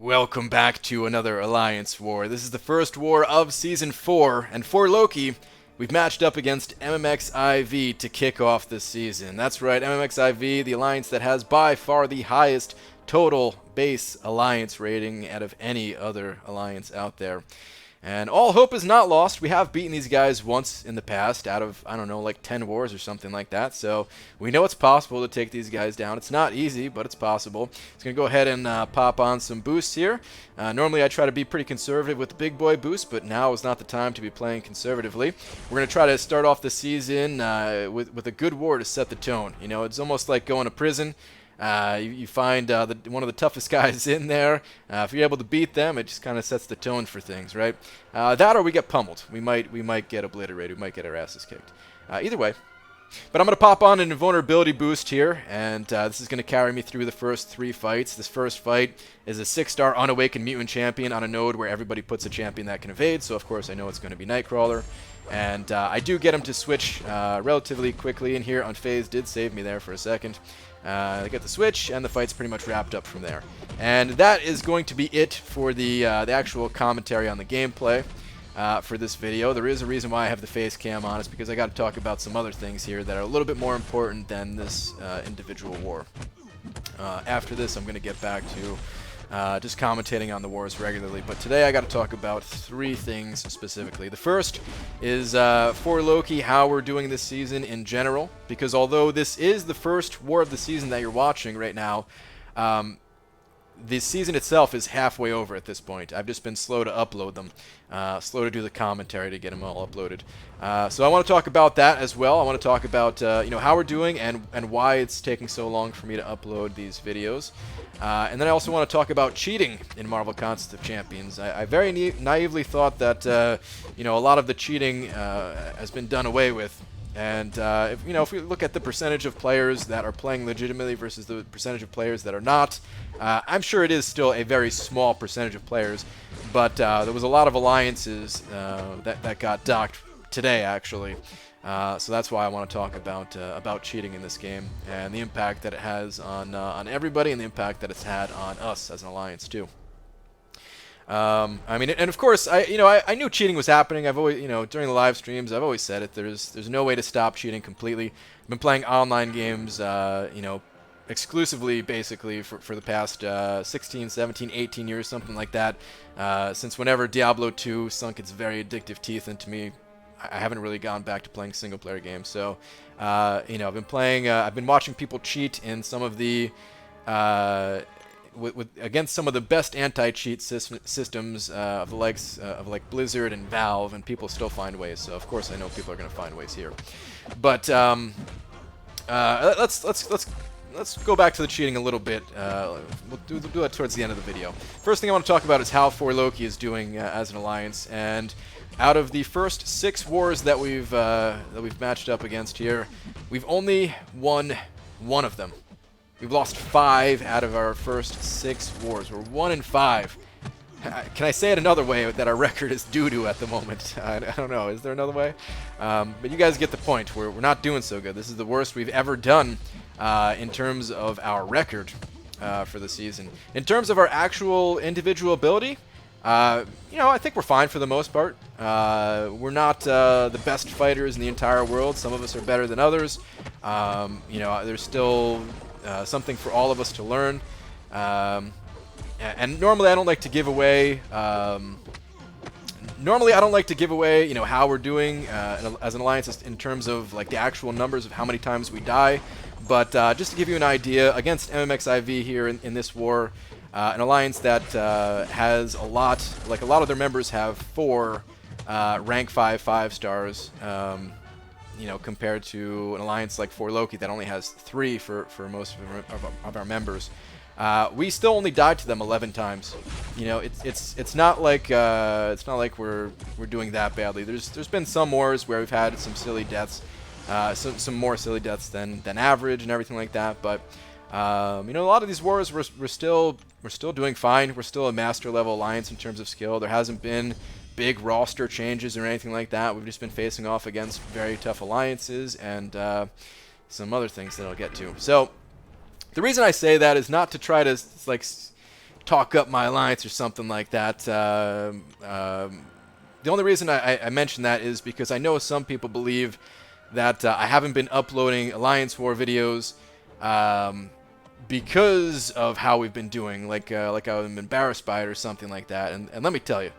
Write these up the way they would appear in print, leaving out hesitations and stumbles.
Welcome back to another Alliance War. This is the first war of Season 4, and for Loki, we've matched up against MMXIV to kick off this season. That's right, MMXIV, the alliance that has by far the highest total base alliance rating out of any other alliance out there. And all hope is not lost. We have beaten these guys once in the past out of, I don't know, like 10 wars or something like that. So we know it's possible to take these guys down. It's not easy, but it's possible. It's going to go ahead and pop on some boosts here. Normally I try to be pretty conservative with the big boy boost, but now is not the time to be playing conservatively. We're going to try to start off the season with a good war to set the tone. You know, it's almost like going to prison. You find one of the toughest guys in there. If you're able to beat them, it just kind of sets the tone for things, right? That or we get pummeled. We might get obliterated. We might get our asses kicked. Either way. But I'm going to pop on an invulnerability boost here, and this is going to carry me through the first 3 fights. This first fight is a 6-star unawakened mutant champion on a node where everybody puts a champion that can evade, so of course I know it's going to be Nightcrawler. And I do get him to switch relatively quickly in here. Unfazed did save me there for a second. I get the switch, and the fight's pretty much wrapped up from there. And that is going to be it for the actual commentary on the gameplay for this video. There is a reason why I have the face cam on. It's because I got to talk about some other things here that are a little bit more important than this individual war. After this, I'm going to get back to just commentating on the wars regularly, but today I got to talk about 3 things specifically. The first is for Loki, how we're doing this season in general, because although this is the first war of the season that you're watching right now, the season itself is halfway over at this point. I've just been slow to upload them, slow to do the commentary to get them all uploaded. So I want to talk about that as well. I want to talk about you know, how we're doing and why it's taking so long for me to upload these videos. And then I also want to talk about cheating in Marvel Contest of Champions. I very naively thought that you know, a lot of the cheating has been done away with. And if we look at the percentage of players that are playing legitimately versus the percentage of players that are not, I'm sure it is still a very small percentage of players. But there was a lot of alliances that got docked today, actually. So that's why I want to talk about cheating in this game and the impact that it has on everybody and the impact that it's had on us as an alliance too. I mean, and of course, I knew cheating was happening. I've always, during the live streams, I've always said it. There's no way to stop cheating completely. I've been playing online games, exclusively, basically, for the past 16, 17, 18 years, something like that. Since whenever Diablo 2 sunk its very addictive teeth into me, I haven't really gone back to playing single-player games. So, I've been playing. I've been watching people cheat in some of the. Against some of the best anti-cheat systems of the likes of like Blizzard and Valve, and people still find ways. So of course I know people are going to find ways here. But let's go back to the cheating a little bit. We'll do that towards the end of the video. First thing I want to talk about is how 4Loki is doing as an alliance. And out of the first 6 wars that we've matched up against here, we've only won 1 of them. We've lost 5 out of our first 6 wars. We're 1-5. Can I say it another way that our record is doo-doo at the moment? I don't know. Is there another way? But you guys get the point. We're not doing so good. This is the worst we've ever done in terms of our record for the season. In terms of our actual individual ability, I think we're fine for the most part. We're not the best fighters in the entire world. Some of us are better than others. There's still something for all of us to learn. And normally I don't like to give away how we're doing as an alliance in terms of like the actual numbers of how many times we die. But just to give you an idea, against MMXIV here in this war, an alliance that has a lot of their members have 4 rank 5 5-stars. Compared to an alliance like 4Loki that only has 3 for most of our members, we still only died to them 11 times. It's not like we're doing that badly. There's been some wars where we've had some silly deaths, some more silly deaths than average and everything like that. But a lot of these wars we're still doing fine. We're still a master level alliance in terms of skill. There hasn't been big roster changes or anything like that. We've just been facing off against very tough alliances and some other things that I'll get to. So the reason I say that is not to try to talk up my alliance or something like that. The only reason I mention that is because I know some people believe that I haven't been uploading Alliance War videos because of how we've been doing, like I'm embarrassed by it or something like that. And let me tell you,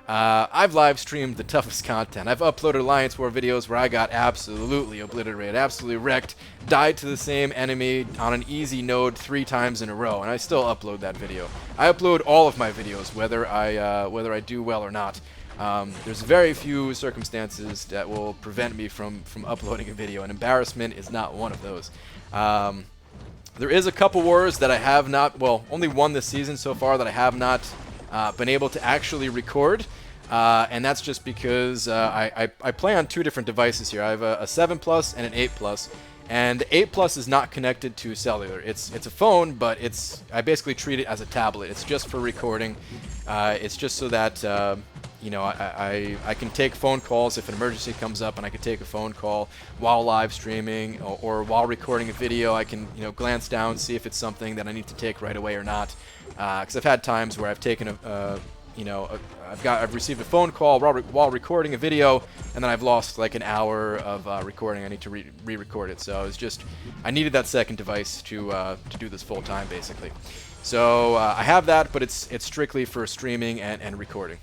I've live streamed the toughest content. I've uploaded Alliance War videos where I got absolutely obliterated, absolutely wrecked, died to the same enemy on an easy node 3 times in a row, and I still upload that video. I upload all of my videos, whether I do well or not. There's very few circumstances that will prevent me from uploading a video, and embarrassment is not one of those. There is a couple wars that I have not, well, only one this season so far that I have not been able to actually record, and that's just because I play on 2 different devices here. I have a 7 Plus and an 8 Plus, and the 8 Plus is not connected to cellular. It's a phone, but I basically treat it as a tablet. It's just for recording. It's just so that you know, I can take phone calls if an emergency comes up, and I can take a phone call while live streaming or while recording a video. I can, you know, glance down, see if it's something that I need to take right away or not. Because I've had times where I've taken I've received a phone call while recording a video, and then I've lost like an hour of recording. I need to re-record it. So it's just, I needed that second device to do this full time, basically. So I have that, but it's strictly for streaming and recording.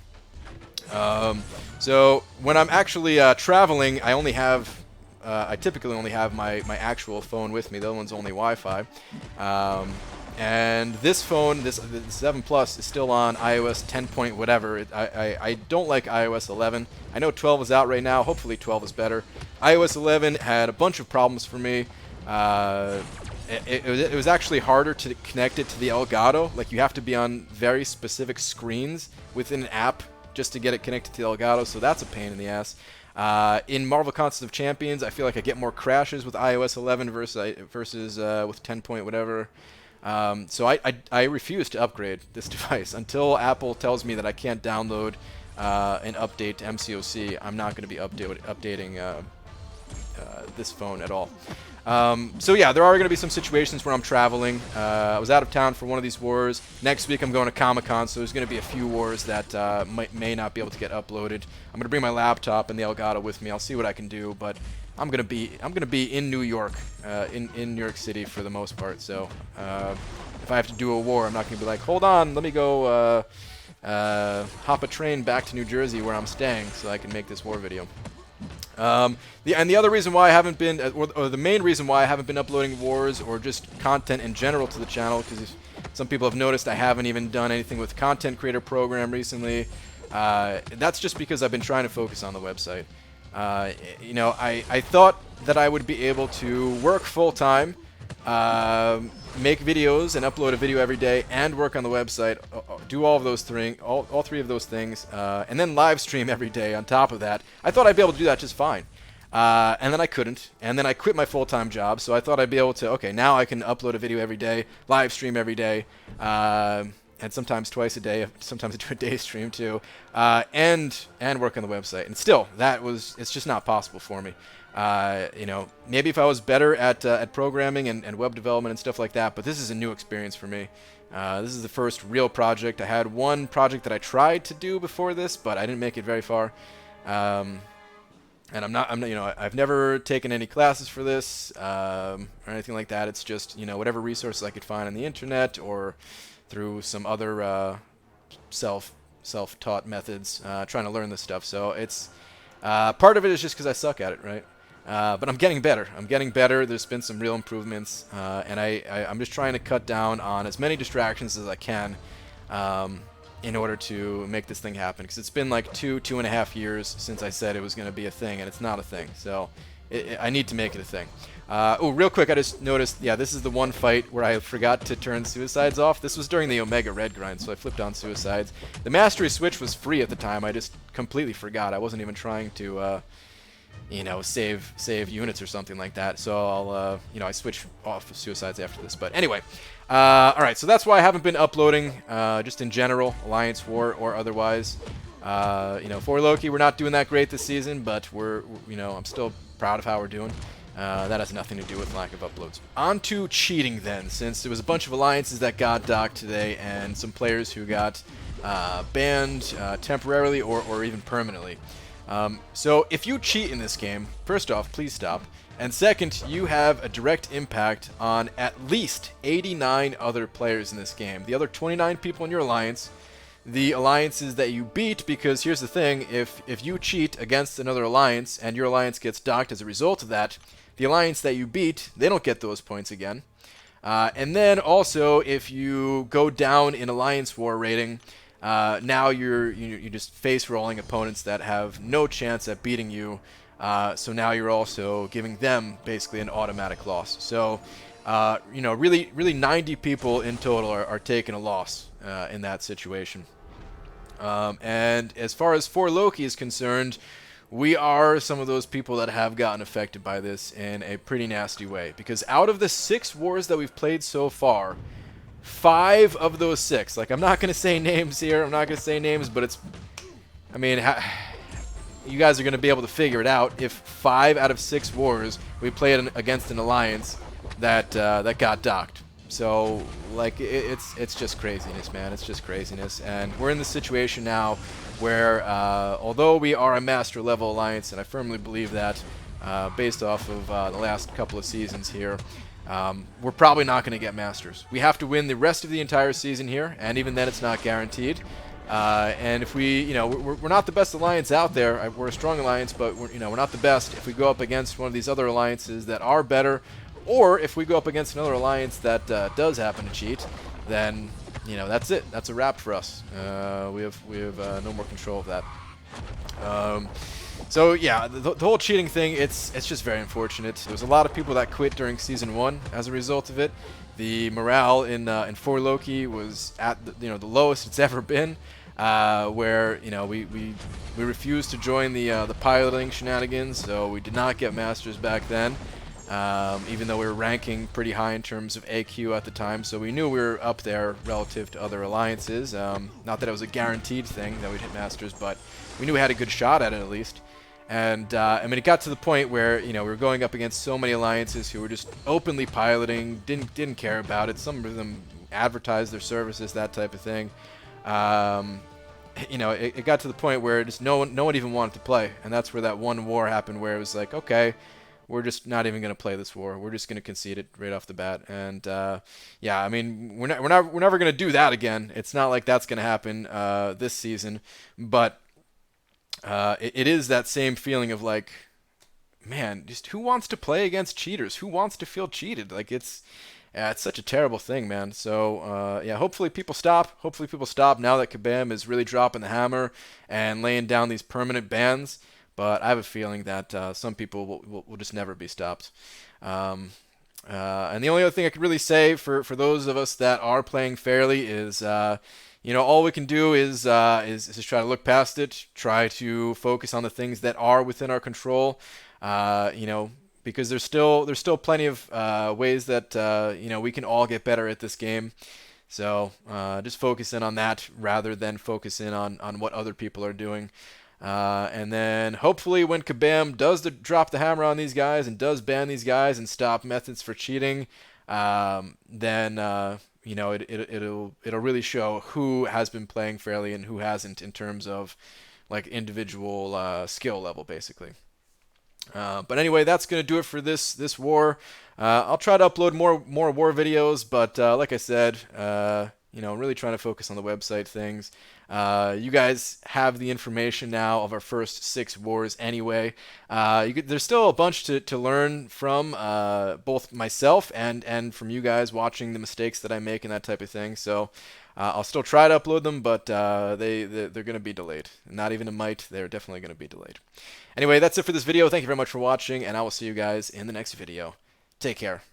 So when I'm actually traveling, I typically only have my actual phone with me. The other one's only Wi-Fi. And this phone, the 7 Plus, is still on iOS 10 point whatever. I don't like iOS 11. I know 12 is out right now. Hopefully 12 is better. iOS 11 had a bunch of problems for me. It was actually harder to connect it to the Elgato. Like, you have to be on very specific screens within an app just to get it connected to the Elgato, so that's a pain in the ass. In Marvel Contest of Champions, I feel like I get more crashes with iOS 11 versus with 10 point whatever. So I refuse to upgrade this device until Apple tells me that I can't download an update to MCOC. I'm not going to be updating this phone at all. So yeah, there are going to be some situations where I'm traveling. I was out of town for one of these wars. Next week I'm going to Comic-Con, so there's going to be a few wars that may not be able to get uploaded. I'm going to bring my laptop and the Elgato with me. I'll see what I can do, but I'm going to be in New York, in New York City for the most part. So if I have to do a war, I'm not going to be like, hold on, let me go hop a train back to New Jersey where I'm staying so I can make this war video. And the other reason why I haven't been, or the main reason why I haven't been uploading wars or just content in general to the channel, because some people have noticed I haven't even done anything with Content Creator Program recently. That's just because I've been trying to focus on the website. You know, I thought that I would be able to work full-time, make videos and upload a video every day, and work on the website, do all of those all 3 of those things, and then live stream every day on top of that. I thought I'd be able to do that just fine. And then I couldn't, and then I quit my full-time job, so I thought I'd be able to, okay, now I can upload a video every day, live stream every day, and sometimes twice a day, sometimes I do a day stream too, and work on the website. And still, it's just not possible for me. You know, maybe if I was better at programming and web development and stuff like that, but this is a new experience for me. This is the first real project. I had one project that I tried to do before this, but I didn't make it very far. And I'm not, you know, I've never taken any classes for this, or anything like that. It's just, you know, whatever resources I could find on the internet or through some other self-taught methods, trying to learn this stuff. So it's part of it is just because I suck at it, right? But I'm getting better. There's been some real improvements, and I'm just trying to cut down on as many distractions as I can in order to make this thing happen. Because it's been like 2.5 years since I said it was going to be a thing, and it's not a thing. So I need to make it a thing. Oh, real quick, I just noticed, yeah, this is the one fight where I forgot to turn suicides off. This was during the Omega Red grind, so I flipped on suicides. The Mastery Switch was free at the time. I just completely forgot. I wasn't even trying to, you know, save units or something like that. So I'll, you know, I switch off of suicides after this. But anyway, all right. So that's why I haven't been uploading, just in general, Alliance War or otherwise. You know, for Loki, we're not doing that great this season, but you know, I'm still proud of how we're doing. That has nothing to do with lack of uploads. On to cheating then, since there was a bunch of alliances that got docked today and some players who got banned temporarily or even permanently. So if you cheat in this game, first off, please stop. And second, you have a direct impact on at least 89 other players in this game. The other 29 people in your alliance, the alliances that you beat, because here's the thing, if you cheat against another alliance and your alliance gets docked as a result of that, the alliance that you beat, they don't get those points again. And then also, if you go down in alliance war rating, now you're just face rolling opponents that have no chance at beating you. So now you're also giving them basically an automatic loss. So really 90 people in total are taking a loss in that situation. And as far as For Loki is concerned, we are some of those people that have gotten affected by this in a pretty nasty way. Because out of the 6 wars that we've played so far, 5 of those 6, like I'm not going to say names here, but it's, I mean, you guys are going to be able to figure it out if 5 out of 6 wars we played against an alliance that got docked. So, like, it's just craziness, man. It's just craziness. And we're in the situation now where, although we are a master level alliance, and I firmly believe that, based off of the last couple of seasons here, we're probably not going to get masters. We have to win the rest of the entire season here, and even then it's not guaranteed. And if we, we're not the best alliance out there. We're a strong alliance, but we're not the best. If we go up against one of these other alliances that are better, or if we go up against another alliance that does happen to cheat, then that's it. That's a wrap for us. We have no more control of that. So yeah, the whole cheating thing, it's just very unfortunate. There was a lot of people that quit during Season 1 as a result of it. The morale in For Loki was at the lowest it's ever been, where we refused to join the piloting shenanigans, so we did not get masters back then. Even though we were ranking pretty high in terms of AQ at the time, so we knew we were up there relative to other alliances. Not that it was a guaranteed thing that we'd hit masters, but we knew we had a good shot at it at least. And I mean, it got to the point where we were going up against so many alliances who were just openly piloting, didn't care about it. Some of them advertised their services, that type of thing. It got to the point where just no one even wanted to play, and that's where that one war happened, where it was like, okay, we're just not even going to play this war. We're just going to concede it right off the bat. And yeah, I mean, we're never going to do that again. It's not like that's going to happen this season, but it is that same feeling of like, man, just who wants to play against cheaters? Who wants to feel cheated? Like it's such a terrible thing, man. So yeah, hopefully people stop. Hopefully people stop now that Kabam is really dropping the hammer and laying down these permanent bans. But I have a feeling that some people will just never be stopped. And the only other thing I could really say for those of us that are playing fairly is, all we can do is just try to look past it, try to focus on the things that are within our control. Because there's still plenty of ways that we can all get better at this game. So just focus in on that rather than focus in on what other people are doing. And then hopefully when Kabam does drop the hammer on these guys and does ban these guys and stop methods for cheating, then it'll really show who has been playing fairly and who hasn't in terms of like individual skill level, basically. But anyway, that's going to do it for this war. I'll try to upload more war videos, but like I said, really trying to focus on the website things. You guys have the information now of our first 6 wars anyway. There's still a bunch to learn from both myself and from you guys watching the mistakes that I make and that type of thing. So I'll still try to upload them, but they're going to be delayed. Not even a might, they're definitely going to be delayed. Anyway, that's it for this video. Thank you very much for watching, and I will see you guys in the next video. Take care.